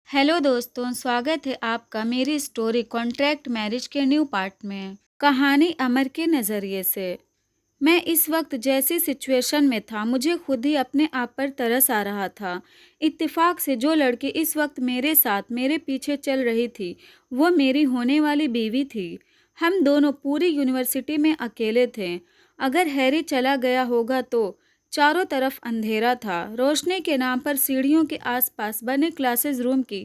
Hello दोस्तों, स्वागत है आपका मेरी स्टोरी कॉन्ट्रैक्ट मैरिज के न्यू पार्ट में। कहानी अमर के नज़रिए से। मैं इस वक्त जैसी सिचुएशन में था, मुझे खुद ही अपने आप पर तरस आ रहा था। इत्तेफाक से जो लड़की इस वक्त मेरे साथ मेरे पीछे चल रही थी, वो मेरी होने वाली बीवी थी। हम दोनों पूरी यूनिवर्सिटी में अकेले थे। अगर हैरी चला गया होगा तो चारों तरफ अंधेरा था। रोशनी के नाम पर सीढ़ियों के आसपास बने क्लासेस रूम की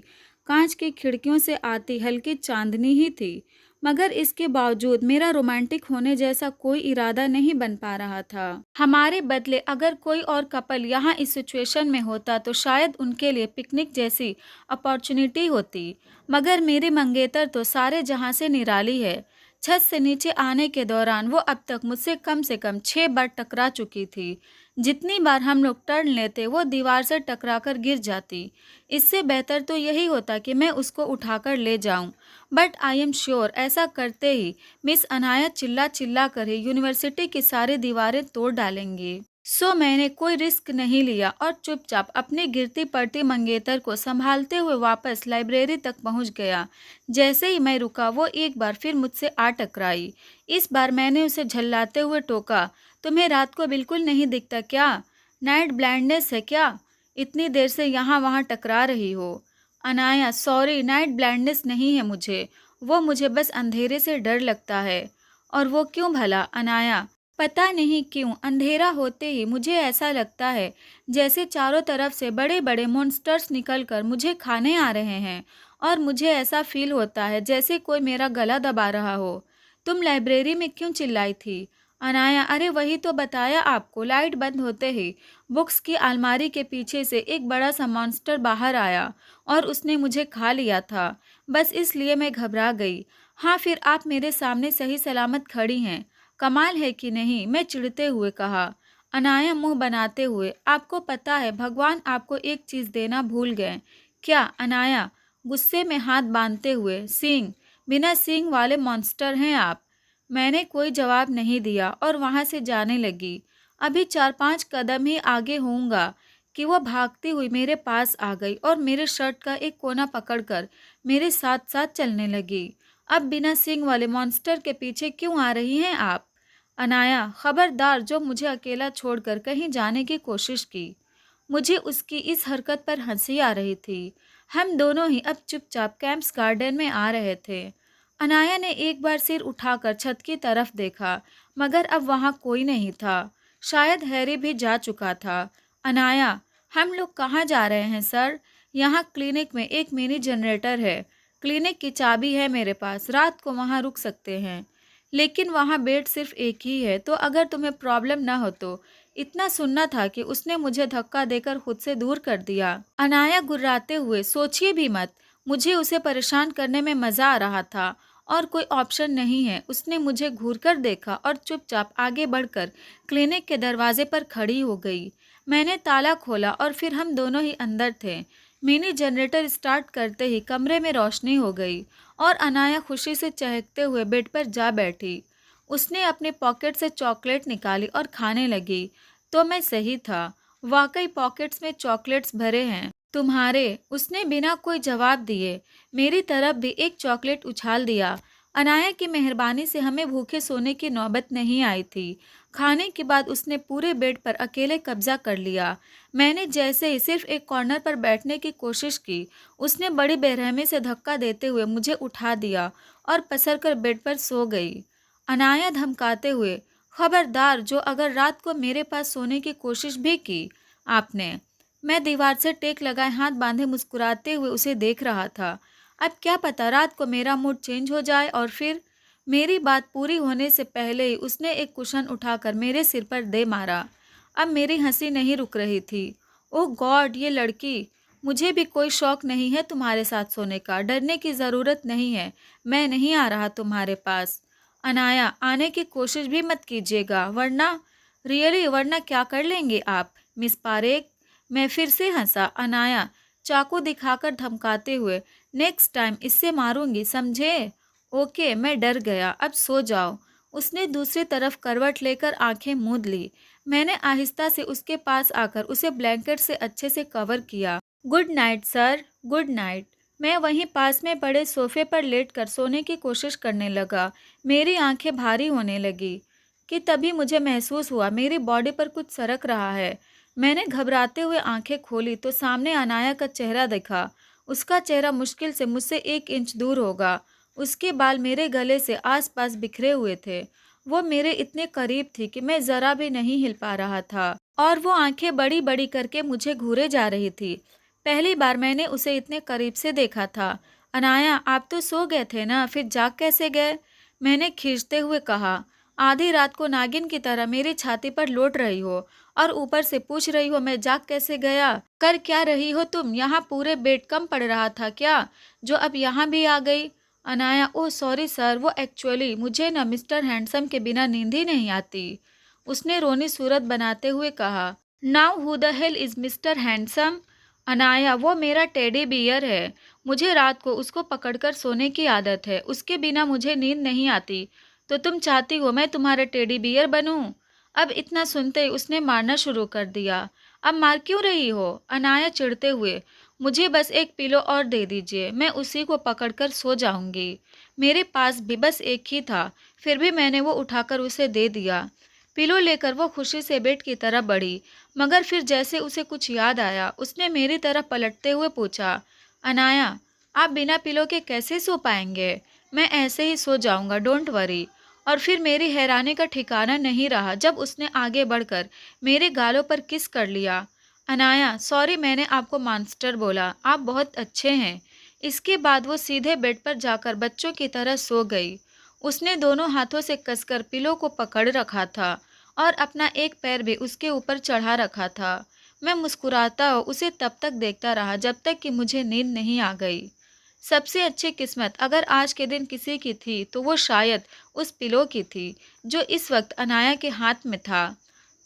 कांच की खिड़कियों से आती हल्की चांदनी ही थी। मगर इसके बावजूद मेरा रोमांटिक होने जैसा कोई इरादा नहीं बन पा रहा था। हमारे बदले अगर कोई और कपल यहाँ इस सिचुएशन में होता तो शायद उनके लिए पिकनिक जैसी अपॉर्चुनिटी होती। मगर मेरी मंगेतर तो सारे जहाँ से निराली है। छत से नीचे आने के दौरान वो अब तक मुझसे कम से कम 6 बार टकरा चुकी थी। जितनी बार हम लोग टर्न लेते वो दीवार से टकराकर गिर जाती। इससे बेहतर तो यही होता कि मैं उसको उठाकर ले जाऊं। बट आई एम श्योर ऐसा करते ही मिस अनाया चिल्ला चिल्ला कर ही यूनिवर्सिटी की सारी दीवारें तोड़ डालेंगी। सो मैंने कोई रिस्क नहीं लिया और चुपचाप अपनी गिरती पड़ती मंगेतर को संभालते हुए वापस लाइब्रेरी तक पहुंच गया। जैसे ही मैं रुका वो एक बार फिर मुझसे आ टकराई। इस बार मैंने उसे झल्लाते हुए टोका, तुम्हें रात को बिल्कुल नहीं दिखता क्या? नाइट ब्लाइंडनेस है क्या? इतनी देर से यहाँ वहाँ टकरा रही हो। अनाया सॉरी, नाइट ब्लाइंडनेस नहीं है मुझे। वो मुझे बस अंधेरे से डर लगता है। और वो क्यों भला अनाया? पता नहीं क्यों अंधेरा होते ही मुझे ऐसा लगता है जैसे चारों तरफ से बड़े बड़े मॉन्स्टर्स निकलकर मुझे खाने आ रहे हैं। और मुझे ऐसा फील होता है जैसे कोई मेरा गला दबा रहा हो। तुम लाइब्रेरी में क्यों चिल्लाई थी अनाया? अरे वही तो बताया आपको, लाइट बंद होते ही बुक्स की अलमारी के पीछे से एक बड़ा सा मॉन्स्टर बाहर आया और उसने मुझे खा लिया था। बस इसलिए मैं घबरा गई। हाँ, फिर आप मेरे सामने सही सलामत खड़ी हैं। कमाल है कि नहीं, मैं चिढ़ते हुए कहा। अनाया मुंह बनाते हुए, आपको पता है भगवान आपको एक चीज़ देना भूल गए। क्या अनाया? गुस्से में हाथ बांधते हुए, सींग, बिना सींग वाले मॉन्स्टर हैं आप। मैंने कोई जवाब नहीं दिया और वहाँ से जाने लगी। अभी 4-5 कदम ही आगे होऊंगा कि वो भागती हुई मेरे पास आ गई और मेरे शर्ट का एक कोना पकड़कर मेरे साथ साथ चलने लगी। अब बिना सींग वाले मॉन्स्टर के पीछे क्यों आ रही हैं आप? अनाया, खबरदार जो मुझे अकेला छोड़कर कहीं जाने की कोशिश की। मुझे उसकी इस हरकत पर हंसी आ रही थी। हम दोनों ही अब चुपचाप कैंप्स गार्डन में आ रहे थे। अनाया ने एक बार सिर उठाकर छत की तरफ देखा, मगर अब वहाँ कोई नहीं था। शायद हैरी भी जा चुका था। अनाया, हम लोग कहाँ जा रहे हैं सर? यहाँ क्लिनिक में एक मिनी जनरेटर है। क्लिनिक की चाबी है मेरे पास, रात को वहाँ रुक सकते हैं। लेकिन वहाँ बेड सिर्फ एक ही है, तो अगर तुम्हें प्रॉब्लम ना हो तो। इतना सुनना था कि उसने मुझे धक्का देकर खुद से दूर कर दिया। अनाया गुर्राते हुए, सोचिए भी मत, मुझे उसे परेशान करने में मज़ा आ रहा था और कोई ऑप्शन नहीं है। उसने मुझे घूरकर देखा और चुपचाप आगे बढ़कर क्लिनिक के दरवाजे पर खड़ी हो गई। मैंने ताला खोला और फिर हम दोनों ही अंदर थे। मिनी जनरेटर स्टार्ट करते ही कमरे में रोशनी हो गई और अनाया खुशी से चहकते हुए बेड पर जा बैठी। उसने अपने पॉकेट से चॉकलेट निकाली और खाने लगी। तो मैं सही था, वाकई पॉकेट्स में चॉकलेट्स भरे हैं। तुम्हारे? उसने बिना कोई जवाब दिए मेरी तरफ भी एक चॉकलेट उछाल दिया। अनाया की मेहरबानी से हमें भूखे सोने की नौबत नहीं आई थी। खाने के बाद उसने पूरे बेड पर अकेले कब्जा कर लिया। मैंने जैसे ही सिर्फ एक कॉर्नर पर बैठने की कोशिश की, उसने बड़ी बेरहमी से धक्का देते हुए मुझे उठा दिया और पसरकर बेड पर सो गई। अनाया धमकाते हुए, खबरदार जो अगर रात को मेरे पास सोने की कोशिश भी की आपने। मैं दीवार से टेक लगाए हाथ बांधे मुस्कुराते हुए उसे देख रहा था। अब क्या पता रात को मेरा मूड चेंज हो जाए और फिर। मेरी बात पूरी होने से पहले ही उसने एक कुशन उठाकर मेरे सिर पर दे मारा। अब मेरी हंसी नहीं रुक रही थी। ओह गॉड, ये लड़की! मुझे भी कोई शौक नहीं है तुम्हारे साथ सोने का, डरने की ज़रूरत नहीं है। मैं नहीं आ रहा तुम्हारे पास। अनाया, आने की कोशिश भी मत कीजिएगा वरना। रियली, वरना क्या कर लेंगे आप मिस पारेख? मैं फिर से हंसा। अनाया चाकू दिखाकर धमकाते हुए, नेक्स्ट टाइम इससे मारूंगी, समझे? ओके, मैं डर गया, अब सो जाओ। उसने दूसरी तरफ करवट लेकर आंखें मूंद ली। मैंने आहिस्ता से उसके पास आकर उसे ब्लैंकेट से अच्छे से कवर किया good night sir, good night. मैं वहीं पास में पड़े सोफे पर लेटकर सोने की कोशिश करने लगा। मेरी आंखें भारी होने लगी कि तभी मुझे महसूस हुआ मेरी बॉडी पर कुछ सरक रहा है। मैंने घबराते हुए आंखें खोली तो सामने अनाया का चेहरा दिखा। उसका चेहरा मुश्किल से मुझसे 1 इंच दूर होगा। उसके बाल मेरे गले से आसपास बिखरे हुए थे। वो मेरे इतने करीब थी कि मैं जरा भी नहीं हिल पा रहा था और वो आंखें बड़ी बड़ी करके मुझे घूरे जा रही थी। पहली बार मैंने उसे इतने करीब से देखा था। अनाया, आप तो सो गए थे ना, फिर जाग कैसे गए? मैंने खींचते हुए कहा। आधी रात को नागिन की तरह मेरी छाती पर लौट रही हो और ऊपर से पूछ रही हो मैं जाग कैसे गया? कर क्या रही हो तुम? यहाँ पूरे बेड कम पड़ रहा था क्या, जो अब यहाँ भी आ गई? अनाया, ओह सॉरी सर, वो एक्चुअली मुझे ना मिस्टर हैंडसम के बिना नींद ही नहीं आती। उसने रोनी सूरत बनाते हुए कहा। Now who the hell is mister handsome? Anaya, वो मेरा टेडी बियर है। मुझे रात को उसको पकड़कर सोने की आदत है। उसके बिना मुझे नींद नहीं आती। तो तुम चाहती हो मैं तुम्हारा टेडी बियर बनूं? अब इतना सुनते ही उसने मारना शुरू कर दिया। अब मार क्यों रही हो? अनाया चिढ़ते हुए। मुझे बस एक पिलो और दे दीजिए, मैं उसी को पकड़कर सो जाऊंगी। मेरे पास भी बस एक ही था, फिर भी मैंने वो उठाकर उसे दे दिया। पिलो लेकर वो खुशी से बेड की तरफ बढ़ी, मगर फिर जैसे उसे कुछ याद आया, उसने मेरी तरफ पलटते हुए पूछा, अनाया, आप बिना पिलो के कैसे सो पाएंगे? मैं ऐसे ही सो जाऊंगा, डोंट वरी। और फिर मेरी हैरानी का ठिकाना नहीं रहा जब उसने आगे बढ़कर मेरे गालों पर किस कर लिया। अनाया, सॉरी, मैंने आपको मॉन्स्टर बोला, आप बहुत अच्छे हैं। इसके बाद वो सीधे बेड पर जाकर बच्चों की तरह सो गई। उसने दोनों हाथों से कसकर पिलो को पकड़ रखा था और अपना एक पैर भी उसके ऊपर चढ़ा रखा था। मैं मुस्कुराता उसे तब तक देखता रहा जब तक कि मुझे नींद नहीं आ गई। सबसे अच्छी किस्मत अगर आज के दिन किसी की थी तो वो शायद उस पिलो की थी जो इस वक्त अनाया के हाथ में था।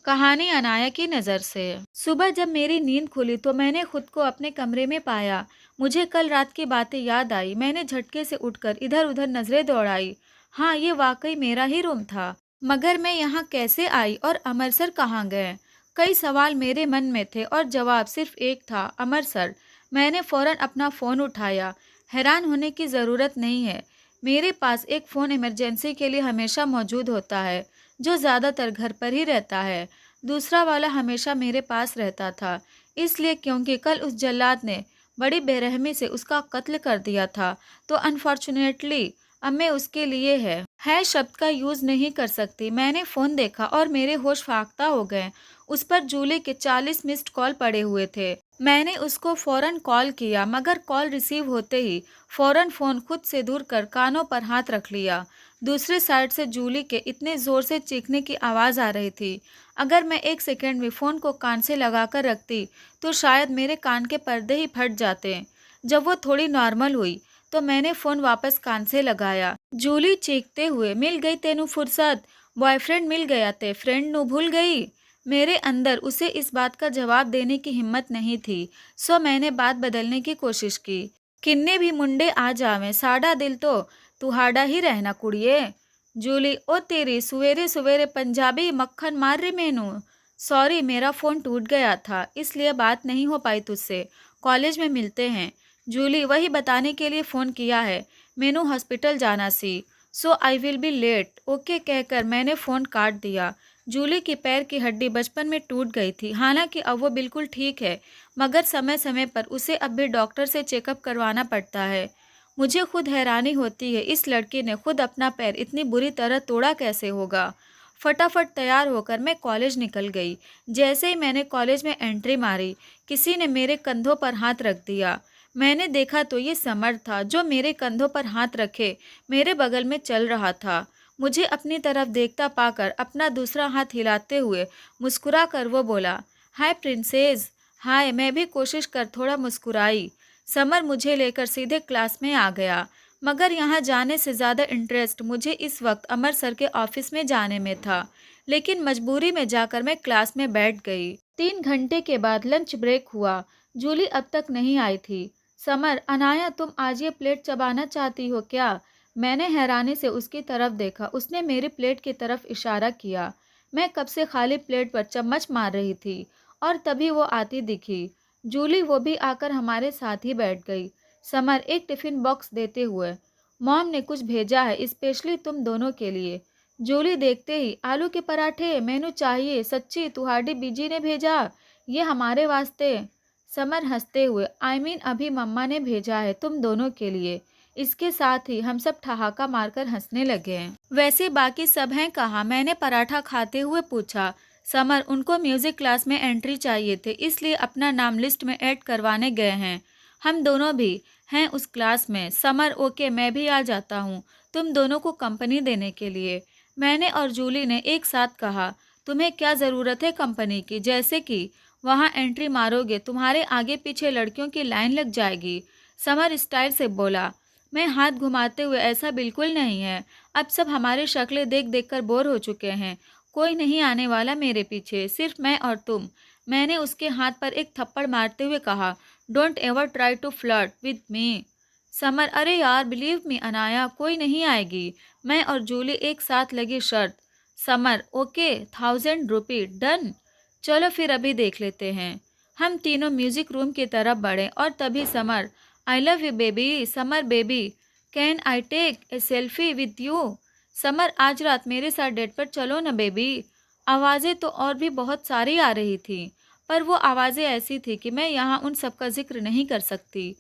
कहानी अनाया की नज़र से। सुबह जब मेरी नींद खुली तो मैंने खुद को अपने कमरे में पाया। मुझे कल रात की बातें याद आई। मैंने झटके से उठकर इधर उधर नजरें दौड़ाई। हाँ, ये वाकई मेरा ही रूम था। मगर मैं यहाँ कैसे आई और अमर सर कहाँ गए? कई सवाल मेरे मन में थे और जवाब सिर्फ एक था, अमर सर। मैंने फौरन अपना फ़ोन उठाया। हैरान होने की ज़रूरत नहीं है। मेरे पास एक फ़ोन इमरजेंसी के लिए हमेशा मौजूद होता है, जो ज़्यादातर घर पर ही रहता है। दूसरा वाला हमेशा मेरे पास रहता था, इसलिए क्योंकि कल उस जल्लाद ने बड़ी बेरहमी से उसका कत्ल कर दिया था, तो अनफॉर्चुनेटली अब मैं उसके लिए है शब्द का यूज़ नहीं कर सकती। मैंने फ़ोन देखा और मेरे होश फाख्ता हो गए। उस पर जूली के 40 मिस्ड कॉल पड़े हुए थे। मैंने उसको फ़ौरन कॉल किया, मगर कॉल रिसीव होते ही फ़ौरन फ़ोन खुद से दूर कर कानों पर हाथ रख लिया। दूसरी साइड से जूली के इतने ज़ोर से चीखने की आवाज़ आ रही थी। अगर मैं एक सेकंड भी फ़ोन को कान से लगाकर रखती तो शायद मेरे कान के पर्दे ही फट जाते। जब वो थोड़ी नॉर्मल हुई तो मैंने फ़ोन वापस कान से लगाया। जूली चीखते हुए, मिल गई तेनू फुर्सत, बॉयफ्रेंड मिल गया ते, फ्रेंड नू भूल गई। मेरे अंदर उसे इस बात का जवाब देने की हिम्मत नहीं थी, सो मैंने बात बदलने की कोशिश की। किन्ने भी मुंडे आ जावें, साड़ा दिल तो तुहाड़ा ही रहना कुड़िए। जूली, ओ तेरी सवेरे सवेरे पंजाबी मक्खन मार रही मैनू। सॉरी, मेरा फ़ोन टूट गया था, इसलिए बात नहीं हो पाई तुझसे। कॉलेज में मिलते हैं। जूली, वही बताने के लिए फ़ोन किया है, मैनू हॉस्पिटल जाना सी, so I will be late. Okay कहकर मैंने फ़ोन काट दिया। जूली की पैर की हड्डी बचपन में टूट गई थी, हालांकि अब वो बिल्कुल ठीक है, मगर समय समय पर उसे अब भी डॉक्टर से चेकअप करवाना पड़ता है। मुझे खुद हैरानी होती है, इस लड़की ने खुद अपना पैर इतनी बुरी तरह तोड़ा कैसे होगा। फटाफट तैयार होकर मैं कॉलेज निकल गई। जैसे ही मैंने कॉलेज में एंट्री मारी, किसी ने मेरे कंधों पर हाथ रख दिया। मैंने देखा तो ये समर था, जो मेरे कंधों पर हाथ रखे मेरे बगल में चल रहा था। मुझे अपनी तरफ देखता पाकर अपना दूसरा हाथ हिलाते हुए मुस्कुरा कर वो बोला, हाय प्रिंसेस। हाय, मैं भी कोशिश कर थोड़ा मुस्कुराई। समर मुझे लेकर सीधे क्लास में आ गया, मगर यहाँ जाने से ज़्यादा इंटरेस्ट मुझे इस वक्त अमर सर के ऑफिस में जाने में था। लेकिन मजबूरी में जाकर मैं क्लास में बैठ गई। 3 घंटे के बाद लंच ब्रेक हुआ। जूली अब तक नहीं आई थी। समर, अनाया, तुम आज ये प्लेट चबाना चाहती हो क्या? मैंने हैरानी से उसकी तरफ देखा। उसने मेरी प्लेट की तरफ इशारा किया। मैं कब से खाली प्लेट पर चम्मच मार रही थी और तभी वो आती दिखी। जूली वो भी आकर हमारे साथ ही बैठ गई। समर एक टिफिन बॉक्स देते हुए, मॉम ने कुछ भेजा है स्पेशली तुम दोनों के लिए। जूली देखते ही, आलू के पराठे मेनू चाहिए, सच्ची तुम्हारी बीजी ने भेजा, ये हमारे वास्ते। समर हंसते हुए, आई मीन अभी मम्मा ने भेजा है तुम दोनों के लिए। इसके साथ ही हम सब ठहाका मारकर हंसने लगे हैं। वैसे बाकी सब हैं कहाँ, मैंने पराठा खाते हुए पूछा। समर, उनको म्यूजिक क्लास में एंट्री चाहिए थे, इसलिए अपना नाम लिस्ट में ऐड करवाने गए हैं। हम दोनों भी हैं उस क्लास में। समर, ओके मैं भी आ जाता हूँ तुम दोनों को कंपनी देने के लिए। मैंने और जूली ने एक साथ कहा, तुम्हें क्या ज़रूरत है कंपनी की, जैसे कि वहाँ एंट्री मारोगे तुम्हारे आगे पीछे लड़कियों की लाइन लग जाएगी। समर स्टाइल से बोला। मैं हाथ घुमाते हुए, ऐसा बिल्कुल नहीं है, अब सब हमारी शक्लें देख देख कर बोर हो चुके हैं, कोई नहीं आने वाला मेरे पीछे, सिर्फ मैं और तुम। मैंने उसके हाथ पर एक थप्पड़ मारते हुए कहा, don't ever try to flirt with me. Samar, अरे यार बिलीव मी अनाया, कोई नहीं आएगी। मैं और जूली एक साथ लगी शर्त। समर, ओके, 1000 रुपये डन। चलो फिर अभी देख लेते हैं। हम तीनों म्यूजिक रूम की तरफ बढ़े और तभी Samar, I love you baby, Samar baby, can I take a selfie with you. Samar, आज रात मेरे साथ डेट पर चलो ना बेबी। आवाज़ें तो और भी बहुत सारी आ रही थी, पर वो आवाज़ें ऐसी थी कि मैं यहाँ उन सब का जिक्र नहीं कर सकती।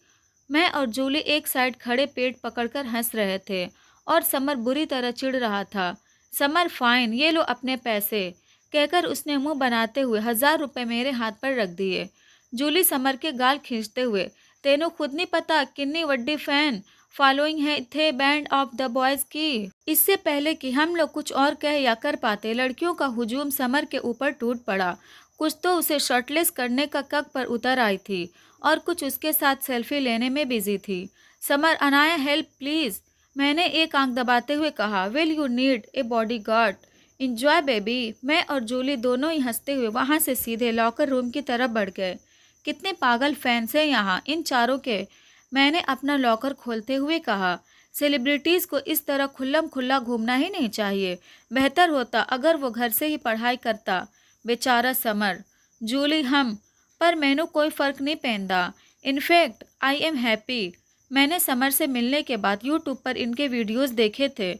मैं और जूली एक साइड खड़े पेट पकड़कर हंस रहे थे और समर बुरी तरह चिढ़ रहा था। समर, फाइन, ये लो अपने पैसे, कहकर उसने मुंह बनाते हुए 1000 रुपये मेरे हाथ पर रख दिए। जूली समर के गाल खींचते हुए, तेनू खुद नहीं पता कितनी वड्डी फैन फॉलोइंग है थे बैंड ऑफ द बॉयज की। इससे पहले कि हम लोग कुछ और कह या कर पाते, लड़कियों का हुजूम समर के ऊपर टूट पड़ा। कुछ तो उसे शर्टलेस करने का कक पर उतर आई थी और कुछ उसके साथ सेल्फी लेने में बिजी थी। समर, अनाया हेल्प प्लीज, मैंने एक आंख दबाते हुए कहा। Will you need a bodyguard? Enjoy baby. मैं और जूली दोनों ही हंसते हुए वहां से सीधे लॉकर रूम की तरफ बढ़ गए। कितने पागल फैंस हैं यहाँ इन चारों के, मैंने अपना लॉकर खोलते हुए कहा। सेलिब्रिटीज़ को इस तरह खुल्लम खुल्ला घूमना ही नहीं चाहिए, बेहतर होता अगर वो घर से ही पढ़ाई करता। बेचारा समर। जूली, हम पर मैनू कोई फ़र्क नहीं पैंदा, इनफैक्ट आई एम हैप्पी। मैंने समर से मिलने के बाद यूट्यूब पर इनके वीडियोस देखे थे,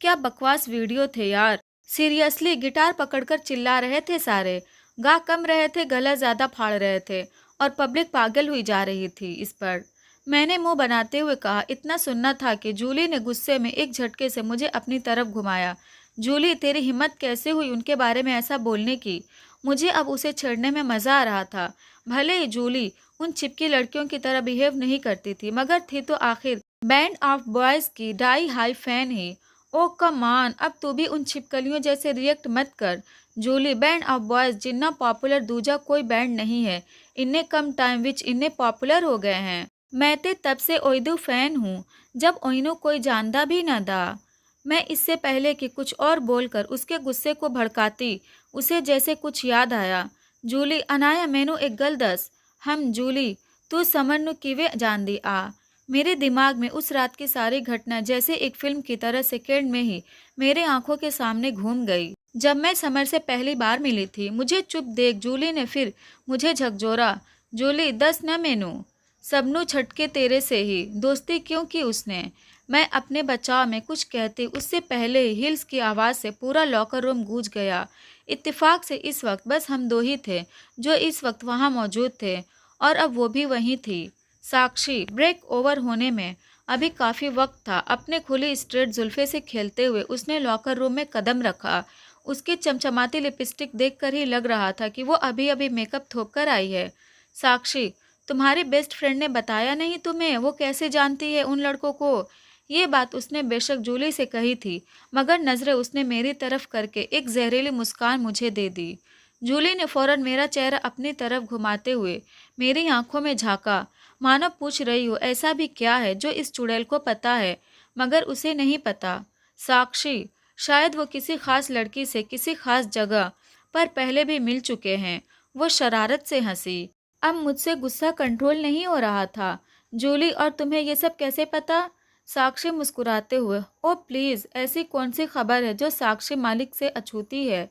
क्या बकवास वीडियो थे यार। सीरियसली गिटार पकड़कर चिल्ला रहे थे सारे, गा कम रहे थे, गला ज़्यादा फाड़ रहे थे और पब्लिक पागल हुई जा रही थी इस पर। मैंने मुंह बनाते हुए कहा, इतना सुनना था कि जूली ने गुस्से में एक झटके से मुझे अपनी तरफ घुमाया। जूली, तेरी हिम्मत कैसे हुई उनके बारे में ऐसा बोलने की? मुझे अब उसे छेड़ने में मज़ा आ रहा था। भले ही जूली उन चिपकी लड़कियों की तरह बिहेव नहीं करती थी, मगर थी तो आखिर बैंड ऑफ बॉयज़ की डाई हाई फैन ही। ओ कम ऑन, अब तू भी उन छिपकलियों जैसे रिएक्ट मत कर। जूली, बैंड ऑफ बॉयज़ जिन्ना पॉपुलर दूजा कोई बैंड नहीं है, इन्ने कम टाइम विच इन्ने पॉपुलर हो गए हैं। मैं ते तब से ओइदू फैन हूँ जब ओइनू कोई जानदा भी ना दा। मैं इससे पहले कि कुछ और बोलकर उसके गुस्से को भड़काती, उसे जैसे कुछ याद आया। जूली, अनाया मैनू एक गल दस। हम जूली, तू समर नू किवे जानदी आ? मेरे दिमाग में उस रात की सारी घटना जैसे एक फिल्म की तरह सेकेंड में ही मेरे आंखों के सामने घूम गई। जब मैं समर से पहली बार मिली थी, मुझे चुप देख जूली ने फिर मुझे झकझोरा। जूली, दस न मैनू सबनू छटके तेरे से ही दोस्ती क्यों की उसने? मैं अपने बचाव में कुछ कहती उससे पहले ही हिल्स की आवाज़ से पूरा लॉकर रूम गूंज गया। इत्तेफाक से इस वक्त बस हम दो ही थे जो इस वक्त वहाँ मौजूद थे और अब वो भी वहीं थी। साक्षी, ब्रेक ओवर होने में अभी काफ़ी वक्त था। अपने खुली स्ट्रेट जुल्फे से खेलते हुए उसने लॉकर रूम में कदम रखा। उसकी चमचमाती लिपस्टिक देखकर ही लग रहा था कि वो अभी अभी मेकअप थोप कर आई है। साक्षी, तुम्हारी बेस्ट फ्रेंड ने बताया नहीं तुम्हें वो कैसे जानती है उन लड़कों को? ये बात उसने बेशक जूली से कही थी, मगर नज़रें उसने मेरी तरफ करके एक जहरीली मुस्कान मुझे दे दी। जूली ने फौरन मेरा चेहरा अपनी तरफ घुमाते हुए मेरी आंखों में झांका, मानो पूछ रही हो ऐसा भी क्या है जो इस चुड़ैल को पता है मगर उसे नहीं पता। साक्षी, शायद वो किसी खास लड़की से किसी खास जगह पर पहले भी मिल चुके हैं। वो शरारत से हंसी। अब मुझसे गुस्सा कंट्रोल नहीं हो रहा था। जूली, और तुम्हें ये सब कैसे पता? साक्षी मुस्कुराते हुए, ओ प्लीज़, ऐसी कौन सी खबर है जो साक्षी मालिक से अछूती है?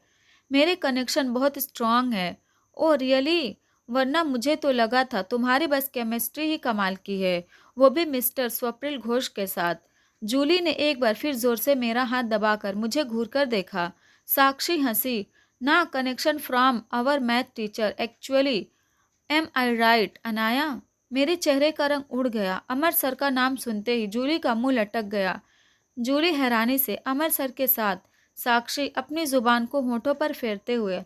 मेरे कनेक्शन बहुत स्ट्रांग है। Oh really? वरना मुझे तो लगा था तुम्हारी बस केमिस्ट्री ही कमाल की है, वो भी मिस्टर स्वप्निल घोष के साथ। जूली ने एक बार फिर जोर से मेरा हाथ दबाकर मुझे घूरकर देखा। साक्षी हंसी। ना, connection from our math teacher actually. Am I right Anaya? मेरे चेहरे का रंग उड़ गया। अमर सर का नाम सुनते ही जूली का मुंह लटक गया। जूली हैरानी से अमर सर के साथ, साक्षी अपनी जुबान को होठों पर फेरते हुए,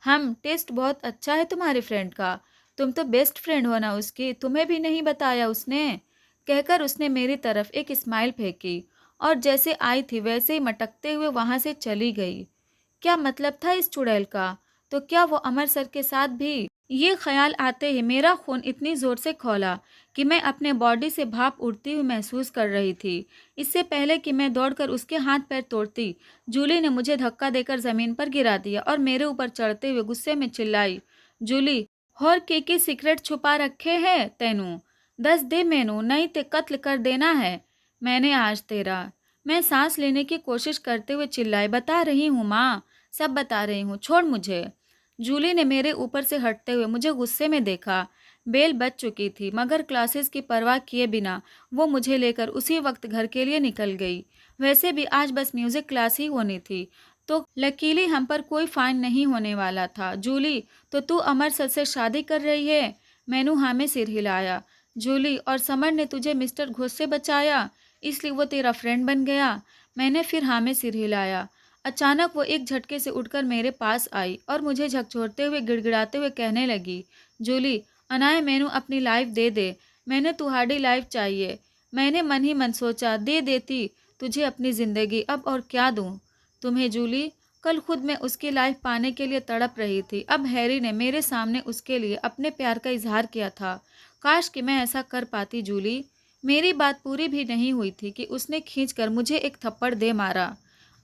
हम टेस्ट बहुत अच्छा है तुम्हारी फ्रेंड का। तुम तो बेस्ट फ्रेंड हो ना उसकी, तुम्हें भी नहीं बताया उसने? कहकर उसने मेरी तरफ एक स्माइल फेंकी और जैसे आई थी वैसे ही मटकते हुए वहां से चली गई। क्या मतलब था इस चुड़ैल का? तो क्या वो अमर सर के साथ भी? ये ख्याल आते ही मेरा खून इतनी जोर से खौला कि मैं अपने बॉडी से भाप उड़ती हुई महसूस कर रही थी। इससे पहले कि मैं दौड़कर उसके हाथ पैर तोड़ती, जूली ने मुझे धक्का देकर जमीन पर गिरा दिया और मेरे ऊपर चढ़ते हुए गुस्से में चिल्लाई, जूली, होर के सीक्रेट छुपा रखे है तेनू? दस दे मैनू, नहीं ते कत्ल कर देना है मैंने आज तेरा। मैं सांस लेने की कोशिश करते हुए चिल्लाई, बता रही हूँ माँ, सब बता रही हूँ, छोड़ मुझे। जूली ने मेरे ऊपर से हटते हुए मुझे गुस्से में देखा। बेल बज चुकी थी मगर क्लासेस की परवाह किए बिना वो मुझे लेकर उसी वक्त घर के लिए निकल गई। वैसे भी आज बस म्यूजिक क्लास ही होनी थी, तो लकीली हम पर कोई फाइन नहीं होने वाला था। जूली, तो तू अमर सर से शादी कर रही है? मैनू हाँ में सिर हिलाया। जूली, और समर ने तुझे मिस्टर घोष से बचाया, इसलिए वो तेरा फ्रेंड बन गया? मैंने फिर हाँ में सिर हिलाया। अचानक वो एक झटके से उठकर मेरे पास आई और मुझे झकझोरते हुए गिड़गिड़ाते हुए कहने लगी, जूली, अनाया मैनू अपनी लाइफ दे दे, मैंने तुम्हारी लाइफ चाहिए। मैंने मन ही मन सोचा, दे देती तुझे अपनी ज़िंदगी, अब और क्या दूँ तुम्हें जूली? कल खुद मैं उसकी लाइफ पाने के लिए तड़प रही थी, अब हैरी ने मेरे सामने उसके लिए अपने प्यार का इजहार किया था। काश कि मैं ऐसा कर पाती जूली। मेरी बात पूरी भी नहीं हुई थी कि उसने खींचकर मुझे एक थप्पड़ दे मारा।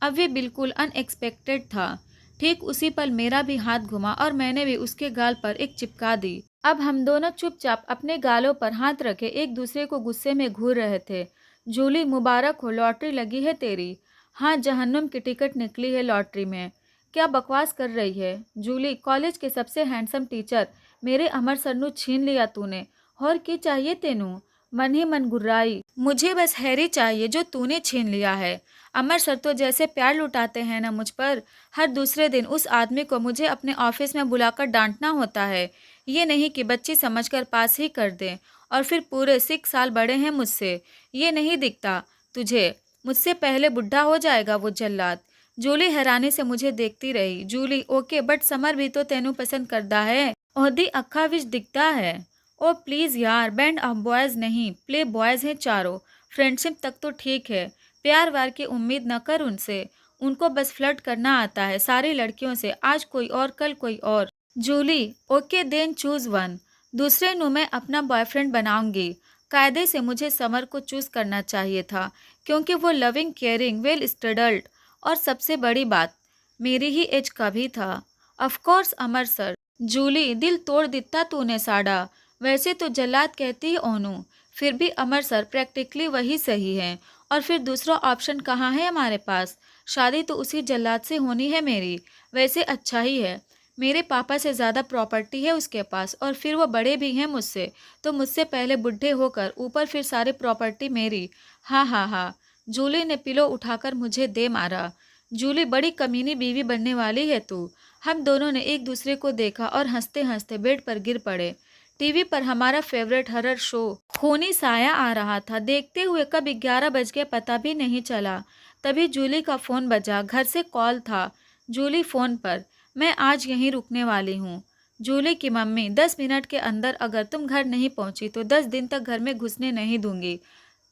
अब ये बिल्कुल अनएक्सपेक्टेड था। ठीक उसी पल मेरा भी हाथ घुमा और मैंने भी उसके गाल पर एक चिपका दी। अब हम दोनों चुपचाप अपने गालों पर हाथ रखे एक दूसरे को गुस्से में घूर रहे थे। जूली, मुबारक हो, लॉटरी लगी है तेरी। हाँ, जहन्नुम की टिकट निकली है लॉटरी में। क्या बकवास कर रही है जूली? कॉलेज के सबसे हैंडसम टीचर मेरे अमर सर नू छीन लिया तूने, और की चाहिए तेनू? मन ही मन गुर्राई, मुझे बस हैरी चाहिए जो तूने छीन लिया है। अमर सर तो जैसे प्यार लुटाते हैं ना मुझ पर, हर दूसरे दिन उस आदमी को मुझे अपने ऑफिस में बुलाकर डांटना होता है। ये नहीं कि बच्ची समझकर पास ही कर दें और फिर पूरे 6 साल बड़े हैं मुझसे। ये नहीं दिखता तुझे? मुझसे पहले बुढ़ा हो जाएगा वो जल्लाद। जूली हैरानी से मुझे देखती रही। जूली, ओके, बट समर भी तो तेनू पसंद करता है। ओहदी अक्खा विच दिखता है। ओ प्लीज़ यार, बैंड ऑफ बॉयज़ नहीं, प्ले बॉयज़ हैं चारों। फ्रेंडशिप तक तो ठीक है, प्यार वार की उम्मीद न कर उनसे। उनको बस फ्लर्ट करना आता है सारी लड़कियों से, आज कोई और कल कोई और। Julie, okay then choose one. दूसरे नु मैं अपना बॉयफ्रेंड बनाऊंगी। कायदे से मुझे समर को चूज करना चाहिए था क्योंकि वो लविंग, केयरिंग, वेल स्टडल्ड और सबसे बड़ी बात, मेरी ही एज का भी था। Of course Amar sir. Julie, दिल तोड़ दिता तूने साड़ा। वैसे तो जल्लाद कहती ही ओनू, फिर भी अमर सर प्रैक्टिकली वही सही है। और फिर दूसरा ऑप्शन कहाँ है हमारे पास? शादी तो उसी जल्लाद से होनी है मेरी। वैसे अच्छा ही है, मेरे पापा से ज़्यादा प्रॉपर्टी है उसके पास और फिर वो बड़े भी हैं मुझसे, तो मुझसे पहले बुढ़े होकर ऊपर फिर सारी प्रॉपर्टी मेरी। हाँ हाँ हाँ। जूली ने पिलो उठाकर मुझे दे मारा। जूली, बड़ी कमीनी बीवी बनने वाली है तू। हम दोनों ने एक दूसरे को देखा और हंसते हंसते बेड पर गिर पड़े। टीवी पर हमारा फेवरेट हॉरर शो खूनी साया आ रहा था। देखते हुए कब 11 बज गए पता भी नहीं चला। तभी जूली का फ़ोन बजा। घर से कॉल था। जूली फ़ोन पर, मैं आज यहीं रुकने वाली हूँ। जूली की मम्मी, 10 मिनट के अंदर अगर तुम घर नहीं पहुँची तो 10 दिन तक घर में घुसने नहीं दूंगी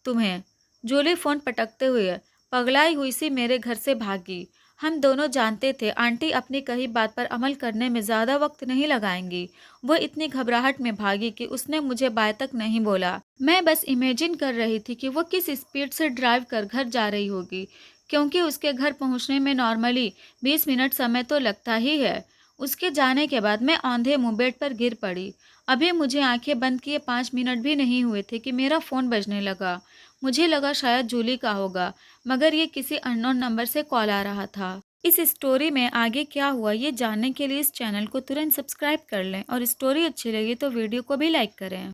तुम्हें। जूली फ़ोन पटकते हुए पगलाई हुई सी मेरे घर से भागी। हम दोनों जानते थे आंटी अपनी कही बात पर अमल करने में ज़्यादा वक्त नहीं लगाएंगी। वो इतनी घबराहट में भागी कि उसने मुझे बाय तक नहीं बोला। मैं बस इमेजिन कर रही थी कि वो किस स्पीड से ड्राइव कर घर जा रही होगी, क्योंकि उसके घर पहुंचने में नॉर्मली 20 मिनट समय तो लगता ही है। उसके जाने के बाद मैं औंधे मुंह बेड पर गिर पड़ी। अभी मुझे आंखें बंद किए 5 मिनट भी नहीं हुए थे कि मेरा फ़ोन बजने लगा। मुझे लगा शायद जूली का होगा, मगर ये किसी अननोन नंबर से कॉल आ रहा था। इस स्टोरी में आगे क्या हुआ ये जानने के लिए इस चैनल को तुरंत सब्सक्राइब कर लें और स्टोरी अच्छी लगी तो वीडियो को भी लाइक करें।